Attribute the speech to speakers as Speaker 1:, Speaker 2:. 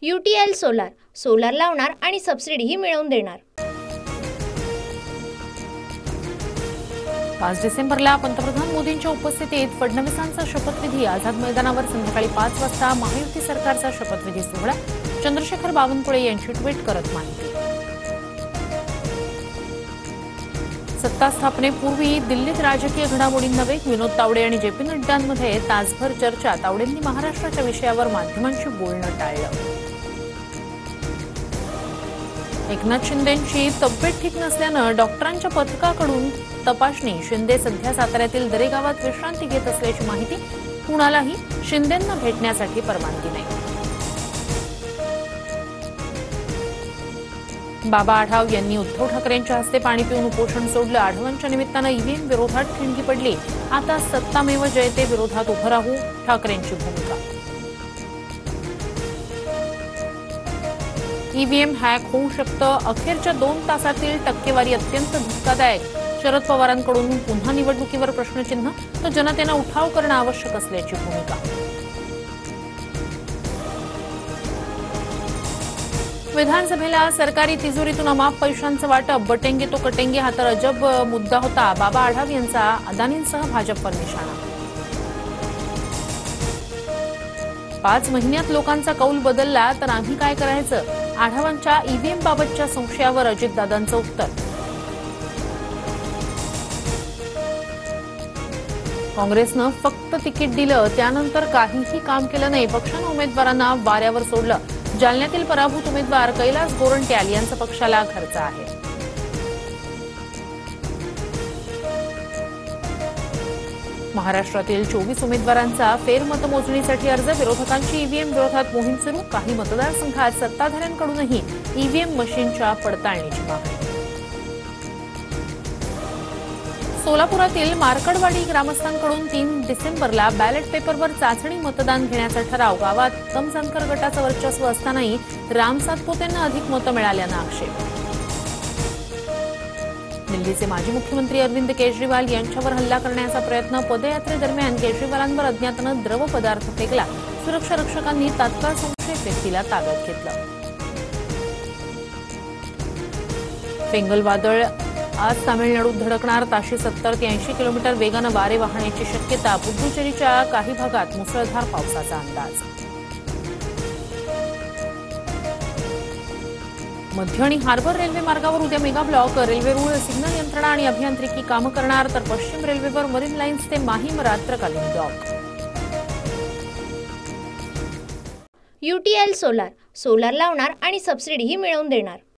Speaker 1: UTL solar solar लावणार आणि सबसिडीही मिळवून देणार।
Speaker 2: 5 डिसेंबरला पंतप्रधान मोदींच्या उपस्थितीत फडणवीसांचा शपथविधी। आझाद मैदानावर संध्याकाळी 5 वाजता महायुती सरकारचा शपथविधी सोहळा। चंद्रशेखर बावनकुळे यांची ट्विट करत माहिती। सत्ता स्थापनेपूर्वी दिल्लीत राजकीय घडामोडींना वेग। विनोद तावडे आणि JP नड्डांमध्ये तासभर चर्चा। तावडेंनी महाराष्ट्राच्या विषयावर माध्यमांशी बोलणं टाळलं। एकनाथ शिंदेंची तब्येत ठीक नसल्यानं डॉक्टरांच्या पथकाकडून तपासणी। शिंदे सध्या साताऱ्यातील दरेगावात विश्रांती घेत असल्याची माहिती। कुणालाही शिंदेंना भेटण्यासाठी परवानगी नाही। बाबा आढाव यांनी उद्धव ठाकरेंच्या हस्ते पाणी पिऊन उपोषण सोडलं। आढावांच्या निमित्तानं EVM विरोधात ठिणगी पडली। आता सत्तामेव जयते विरोधात उभं राहू, ठाकरेंची भूमिका। EVM हॅक होऊ शकतं। अखेरच्या 2 तासातील टक्केवारी अत्यंत धक्कादायक। शरद पवारांकडून पुन्हा निवडणुकीवर प्रश्नचिन्ह, तर जनतेनं उठाव करणं आवश्यक असल्याची भूमिका। विधानसभेला सरकारी तिजोरीतून अमाप पैशांचं वाटप। बटेंगे तो कटेंगे हा तर अजब मुद्दा होता। बाबा आढाव यांचा अदानींसह भाजपवर निशाणा। 5 महिन्यात लोकांचा कौल बदलला तर आम्ही काय करायचं? आढावांच्या EVM बाबतच्या संशयावर अजितदादांचं उत्तर। काँग्रेसनं फक्त तिकीट दिलं, त्यानंतर काहीही काम केलं नाही। पक्षानं उमेदवारांना वाऱ्यावर सोडलं। जालन्यातील पराभूत उमेदवार कैलास गोरंट्याल यांचा पक्षाला खर्च आहे। महाराष्ट्रातील 24 उमेदवारांचा फेरमतमोजणीसाठी अर्ज। विरोधकांची EVM विरोधात मोहीम सुरू। काही मतदारसंघात सत्ताधाऱ्यांकडूनही EVM मशीनच्या पडताळणीची मागणी। सोलापुरातील मार्कडवाडी ग्रामस्थांकडून 3 डिसेंबरला बॅलेट पेपरवर चाचणी मतदान घेण्याचा ठराव। गावात उत्तम जानकर गटाचं वर्चस्व असतानाही राम सातपुतेंना अधिक मतं मिळाल्यानं आक्षेप। दिल्लीचे माजी मुख्यमंत्री अरविंद केजरीवाल यांच्यावर हल्ला करण्याचा प्रयत्न। पदयात्रेदरम्यान केजरीवालांवर अज्ञातानं द्रव पदार्थ फेकला। सुरक्षा रक्षकांनी तात्काळ संशयित व्यक्तीला ताब्यात घेतलं। फेंगल वादळ आज तामिळनाडूत धडकणार। ताशी 70 ते 80 किलोमीटर वेगानं वारे वाहण्याची शक्यता। पुदुचेरीच्या काही भागात मुसळधार पावसाचा अंदाज। मध्य आणि हार्बर रेल्वे मार्गावर उद्या मेगा ब्लॉक। रेल्वे रूळ, सिग्नल यंत्रणा आणि अभियांत्रिकी कामं करणार, तर पश्चिम रेल्वेवर मरीन लाईन्स ते माहीम रात्रकालीन ब्लॉक।
Speaker 1: UTL सोलार सोलार लावणार आणि सबसिडीही मिळवून देणार।